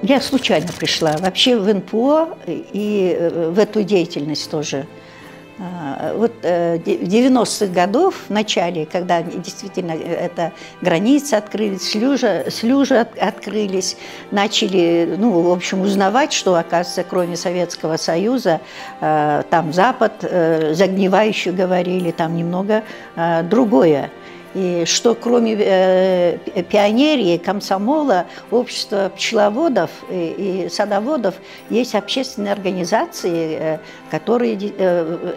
Я случайно пришла вообще в НПО и в эту деятельность тоже. Вот в 90-х годов, в начале, когда действительно это границы открылись, слюжи открылись, начали, ну, в общем, узнавать, что, оказывается, кроме Советского Союза, там Запад, загнивающе говорили, там немного другое. И что кроме пионерии, комсомола, общества пчеловодов и садоводов есть общественные организации, которые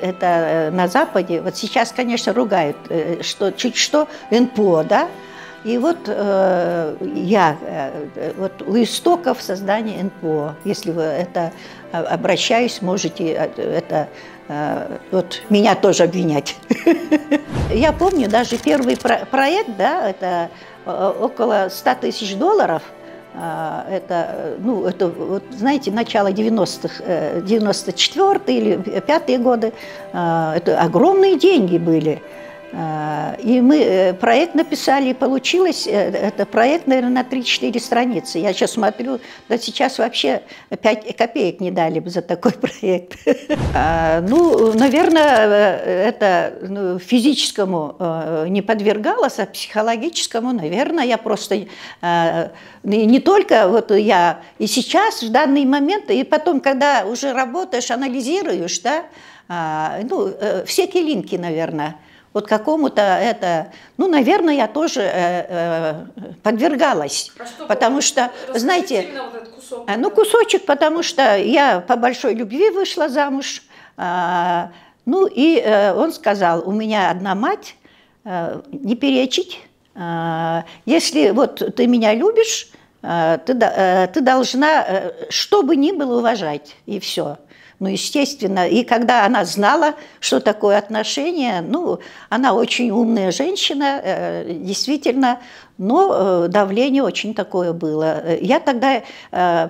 это на Западе, вот сейчас, конечно, ругают, что чуть что НПО, да? И вот я вот у истоков создания НПО, если вы это обращаюсь, можете это вот меня тоже обвинять. Я помню даже первый проект, да, это около 100 тысяч долларов. Это, ну, это, вот, знаете, начало 90-х, 94-е или 5-е годы. Это огромные деньги были. И мы проект написали, и получилось, это проект, наверное, на 3-4 страницы. Я сейчас смотрю, да сейчас вообще 5 копеек не дали бы за такой проект. Ну, наверное, это физическому не подвергалось, а психологическому, наверное, я просто не только вот я и сейчас, в данный момент, и потом, когда уже работаешь, анализируешь, да, ну, все килинки, наверное, вот какому-то это, ну, наверное, я тоже подвергалась, потому что, знаете, вот этот кусок, ну, кусочек, потому что я по большой любви вышла замуж, ну, и он сказал, у меня одна мать, не перечить, если вот ты меня любишь, ты должна, что бы ни было, уважать, и все. Ну, естественно, и когда она знала, что такое отношение, ну, она очень умная женщина, действительно, но давление очень такое было. Я тогда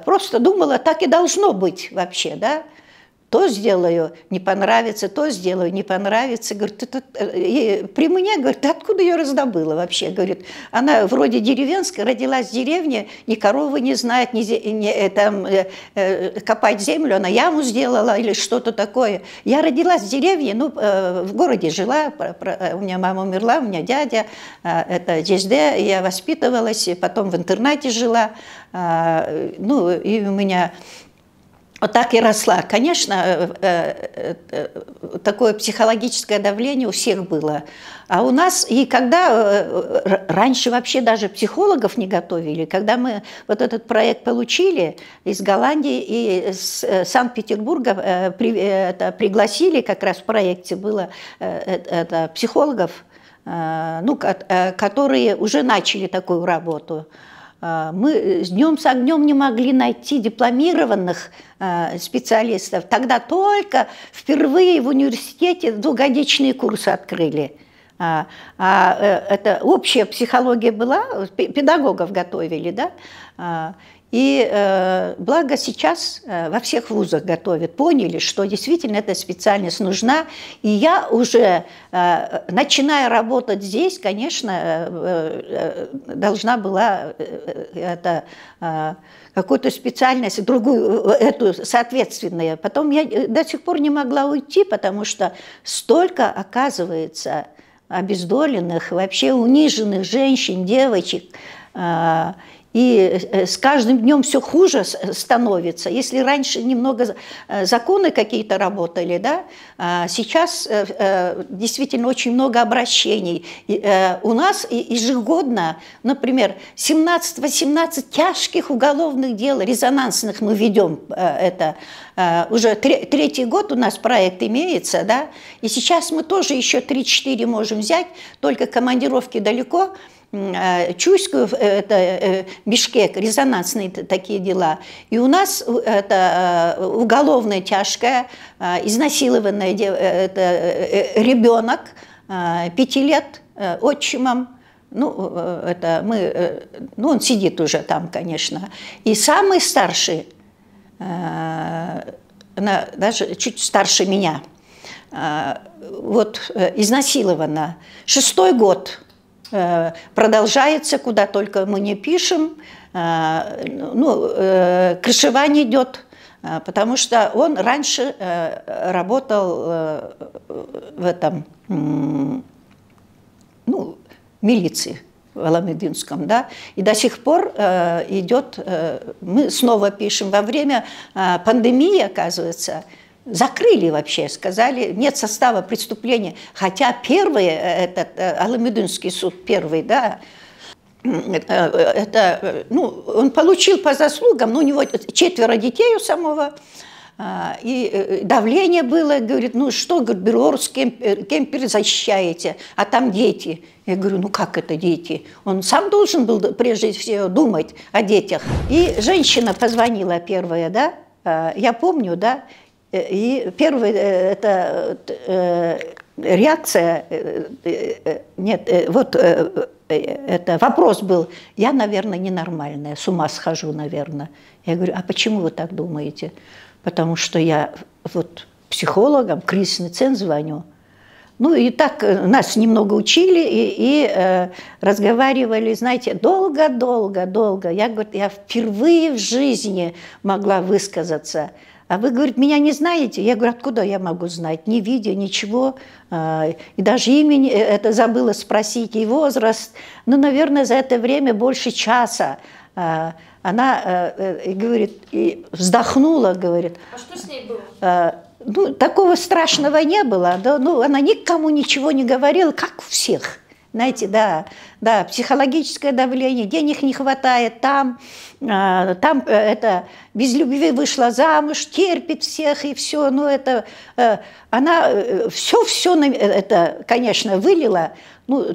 просто думала, так и должно быть вообще, да. То сделаю, не понравится, то сделаю, не понравится. Говорит, и при мне, говорит, ты откуда ее раздобыла вообще? Говорит, она вроде деревенская, родилась в деревне, ни коровы не знает, ни там, копать землю, она яму сделала или что-то такое. Я родилась в деревне, ну, в городе жила, у меня мама умерла, у меня дядя, это Джезде, я воспитывалась, потом в интернате жила, ну, и у меня... Вот так и росла. Конечно, такое психологическое давление у всех было. А у нас, и когда раньше вообще даже психологов не готовили, когда мы вот этот проект получили из Голландии и из Санкт-Петербурга пригласили, как раз в проекте было это психологов, ну, которые уже начали такую работу. Мы с днем с огнем не могли найти дипломированных специалистов. Тогда только впервые в университете двухгодичные курсы открыли. Это общая психология была, педагогов готовили, да? И благо сейчас во всех вузах готовят, поняли, что действительно эта специальность нужна. И я уже, начиная работать здесь, конечно, должна была какую-то специальность, другую, эту соответственную. Потом я до сих пор не могла уйти, потому что столько, оказывается, обездоленных, вообще униженных женщин, девочек, и с каждым днем все хуже становится. Если раньше немного законы какие-то работали, да, сейчас действительно очень много обращений. У нас ежегодно, например, 17-18 тяжких уголовных дел, резонансных мы ведем. Это уже третий год у нас проект имеется, да, и сейчас мы тоже еще 3-4 можем взять, только командировки далеко. Чуйскую, это Бишкек, резонансные такие дела. И у нас это уголовное тяжкое, изнасилованное это ребенок 5 лет отчимом. Ну, это мы, ну, он сидит уже там, конечно. И самый старший, даже чуть старше меня, вот изнасилована, 6-й год. продолжается, куда только мы не пишем. Крышевание идет, потому что он раньше работал в этом, милиции в Аламединском, да, и до сих пор идет, мы снова пишем, во время пандемии, оказывается, закрыли вообще, сказали, нет состава преступления, хотя первый, этот Аламединский суд, первый, да, он получил по заслугам, но у него 4 детей у самого, и давление было, говорит, что, говорит, Белорус кемпер защищаете, а там дети. Я говорю, как это дети? Он сам должен был прежде всего думать о детях. И женщина позвонила первая, да, я помню, да, и первая реакция, это вопрос был, я, наверное, ненормальная, с ума схожу, наверное. Я говорю, а почему вы так думаете? Потому что я психологом, кризисный центр звоню. И так нас немного учили и разговаривали, знаете, долго. Я, говорит, я впервые в жизни могла высказаться. А вы, говорит, меня не знаете? Я говорю, откуда я могу знать? Ни видео, ничего. И даже имени это забыла спросить, и возраст. Наверное, за это время больше часа. Она говорит, и вздохнула, говорит. А что с ней было? Такого страшного не было. Да, она никому ничего не говорила, как у всех. Знаете, да, психологическое давление, денег не хватает, там без любви вышла замуж, терпит всех и все. Она все это, конечно, вылила.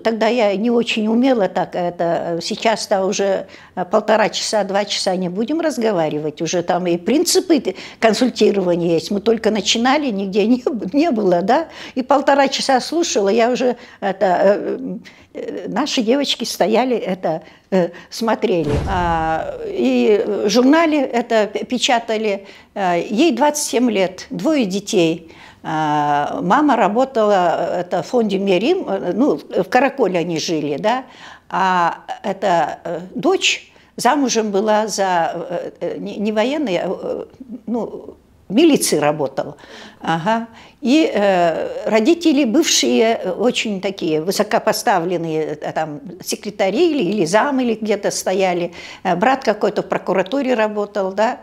Тогда я не очень умела так это. Сейчас-то уже 1,5 часа, 2 часа не будем разговаривать. Уже там и принципы консультирования есть. Мы только начинали, нигде не было, да. И 1,5 часа слушала, я уже наши девочки стояли, смотрели. И в журнале это печатали. Ей 27 лет, 2 детей. Мама работала в фонде Мерим, в Караколе они жили, да, а эта дочь замужем была за, не военной, в милиции работала. Ага. И родители бывшие, очень такие высокопоставленные, там, секретари или замы, или где-то стояли. Брат какой-то в прокуратуре работал, да.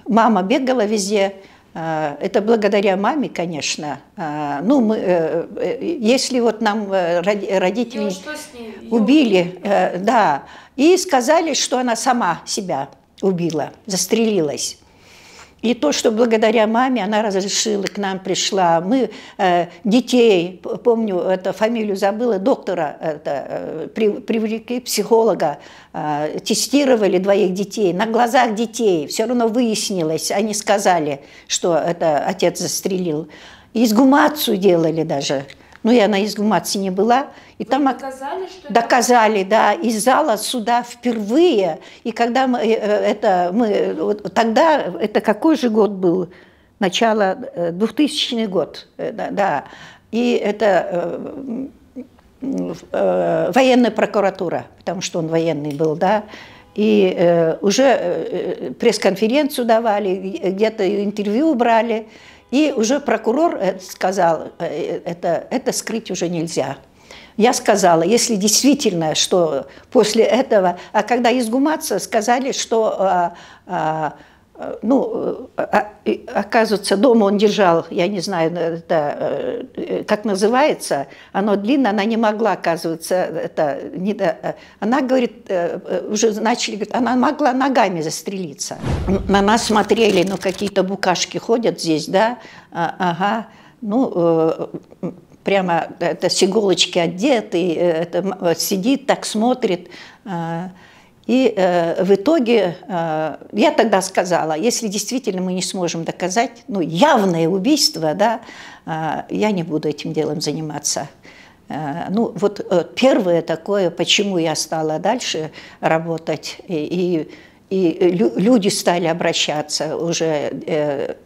Мама бегала везде. Это благодаря маме, конечно. Если нам родители убили, да, и сказали, что она сама себя убила, застрелилась. И то, что благодаря маме она разрешила, к нам пришла. Мы детей, помню, фамилию забыла, доктора привлекли, психолога, тестировали 2 детей. На глазах детей все равно выяснилось, они сказали, что это отец застрелил. Изгумацию делали даже. Я на изгумации не была. И там доказали, что доказали, да, из зала суда впервые. И когда тогда, это какой же год был? Начало 2000 год, да. И это военная прокуратура, потому что он военный был, да. И уже пресс-конференцию давали, где-то интервью брали. И уже прокурор сказал, это скрыть уже нельзя. Я сказала, если действительно, что после этого, а когда изгуматься, сказали, что, оказывается, дома он держал, я не знаю, это, как называется, оно длинное, она не могла, оказывается, она говорит, уже начали, говорит, она могла ногами застрелиться. На нас смотрели, какие-то букашки ходят здесь, да, ага, прямо это с иголочки одетый, сидит, так смотрит. И в итоге я тогда сказала, если действительно мы не сможем доказать, явное убийство, да, я не буду этим делом заниматься. Первое такое, почему я стала дальше работать, и люди стали обращаться уже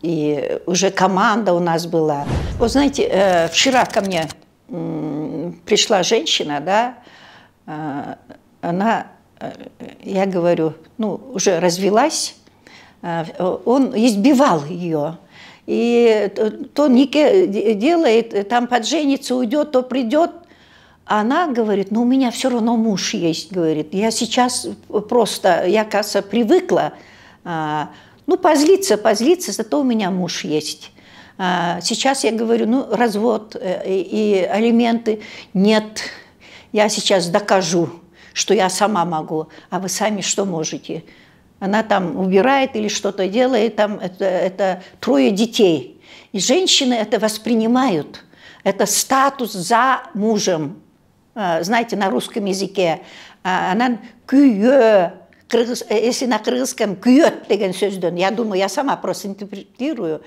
и уже команда у нас была. Вот знаете, вчера ко мне пришла женщина, да, она, я говорю, ну, уже развелась, он избивал ее. И то Нике делает, там подженится, уйдет, то придет. Она говорит, ну у меня все равно муж есть, говорит. Я сейчас просто, я, кажется, привыкла, ну позлиться, зато у меня муж есть. Сейчас я говорю, ну развод и алименты нет. Я сейчас докажу, что я сама могу, а вы сами что можете? Она там убирает или что-то делает, там это 3 детей. И женщины это воспринимают. Это статус за мужем. Знаете, на русском языке. Она күйе, если на кыргызском күйет деген сөзден, я думаю, я сама просто интерпретирую,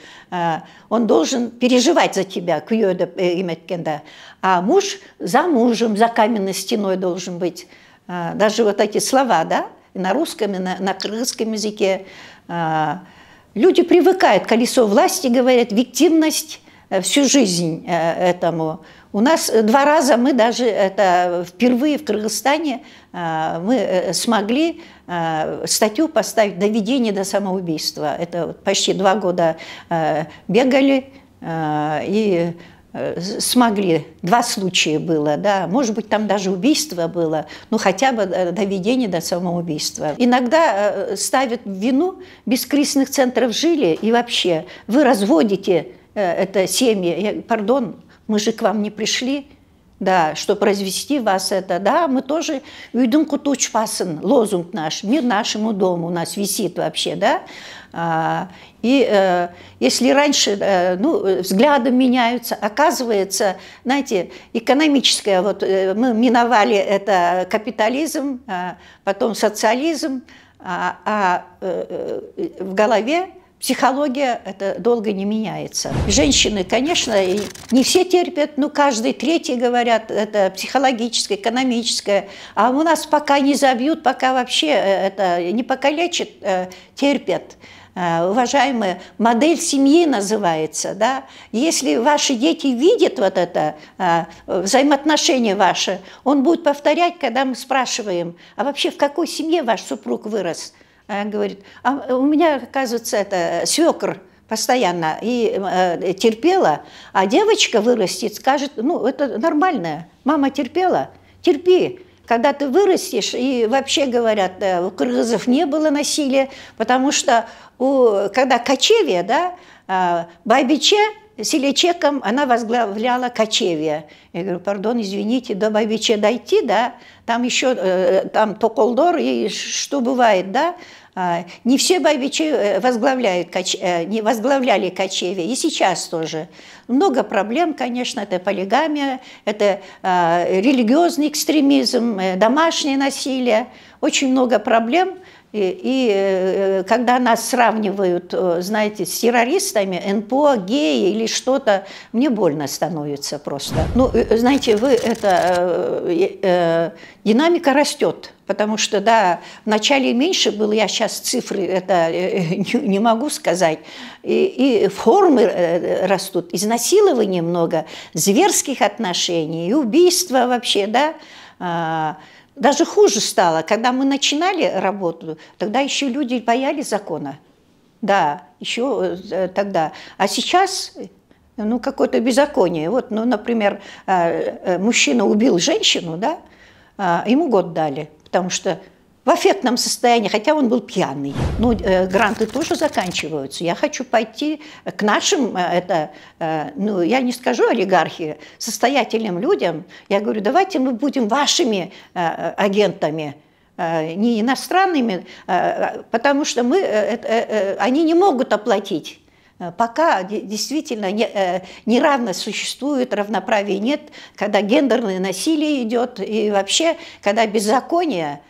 он должен переживать за тебя, күйе деп еметкенде. А муж за мужем, за каменной стеной должен быть. Даже вот эти слова, да? На русском и на кыргызском языке. Люди привыкают, колесо власти, говорят, виктимность всю жизнь этому. У нас 2 раза мы даже, это впервые в Кыргызстане, мы смогли статью поставить «Доведение до самоубийства». Это почти 2 года бегали и смогли. 2 случая было, да, может быть, там даже убийство было, но хотя бы доведение до самоубийства. Иногда ставят в вину бескрестных центров жили, и вообще вы разводите это семьи. Пардон, мы же к вам не пришли, да, чтобы развести вас это, да, мы тоже «Үйдің құты ұшпасын», лозунг наш, «Мир нашему дому» у нас висит вообще, да. И если раньше ну, взгляды меняются, оказывается, знаете, экономическое, вот мы миновали это капитализм, потом социализм, в голове психология это долго не меняется. Женщины, конечно, не все терпят, но каждый 3-й говорят, это психологическое, экономическое. А у нас пока не забьют, пока вообще это не покалечат, терпят. Уважаемые, модель семьи называется, да? Если ваши дети видят вот это взаимоотношения ваши, он будет повторять, когда мы спрашиваем, а вообще в какой семье ваш супруг вырос? Говорит, а у меня, оказывается, это свекр постоянно и терпела, а девочка вырастет, скажет, ну, это нормально, мама терпела, терпи. Когда ты вырастешь, и вообще говорят, у кыргызов не было насилия, потому что когда кочевье, да, Байбиче, селечеком, она возглавляла кочевье. Я говорю, пардон, извините, до Байбиче дойти, да, там еще там Токолдор, и что бывает, да, не все Байбичи не возглавляли кочевье, и сейчас тоже. Много проблем, конечно, это полигамия, это религиозный экстремизм, домашнее насилие, очень много проблем. И когда нас сравнивают, знаете, с террористами, НПО, геи или что-то, мне больно становится просто. Ну, знаете, динамика растет, потому что, да, вначале меньше было, я сейчас цифры это не могу сказать, и формы растут, изнасилований много, зверских отношений, и убийства вообще, да. Даже хуже стало, когда мы начинали работу, тогда еще люди боялись закона. Да, еще тогда. А сейчас, ну, какое-то беззаконие. Вот, ну, например, мужчина убил женщину, да, ему год дали, потому что в аффектном состоянии, хотя он был пьяный. Ну, гранты тоже заканчиваются. Я хочу пойти к нашим, ну, я не скажу олигархи, состоятельным людям. Я говорю, давайте мы будем вашими агентами, не иностранными, потому что они не могут оплатить. Пока действительно неравность существует, равноправия нет, когда гендерное насилие идет, и вообще, когда беззаконие,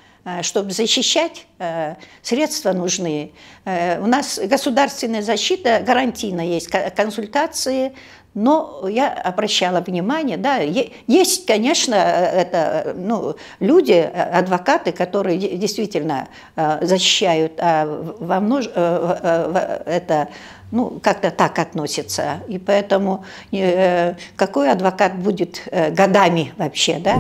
чтобы защищать, средства нужны. У нас государственная защита гарантийно есть, консультации, но я обращала внимание, да, есть, конечно, это, ну, люди, адвокаты, которые действительно защищают, это, ну, как-то так относятся. И поэтому какой адвокат будет годами вообще, да?